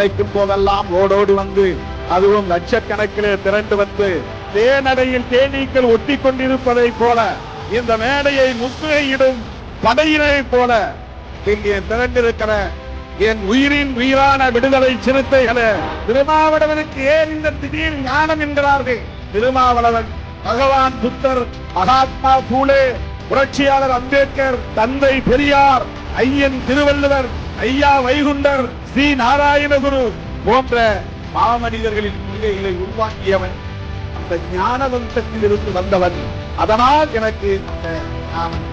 அழைக்கும் போதெல்லாம் ஓடோடி வந்து, அதுவும் லட்சக்கணக்கிலே திரண்டு வந்து தேனடையில் தேனீக்கள் ஒட்டி கொண்டிருப்பதை போல, இந்த மேடையை முற்றுகையிடும் படையினை போல இங்கே திரண்டிருக்கிற என் உயிரின் உயிரான விடுதலை சிறுத்தைகளே, திருமாவளவனுக்கு ஏன் இந்த திடீர் ஞானம் என்கிறார்கள்? திருமாவளவன் பகவான் புத்தர், மகாத்மா பூலே, புரட்சியாளர் அம்பேத்கர், தந்தை பெரியார், ஐயன் திருவள்ளுவர், ஐயா வைகுண்டர், ஸ்ரீ நாராயணகுரு போன்ற மாமனிதர்களின் கொள்கைகளை உருவாக்கியவன். அந்த ஞான வம்சத்தில் இருந்து வந்தவன். அதனால் எனக்கு அந்த ஞானம்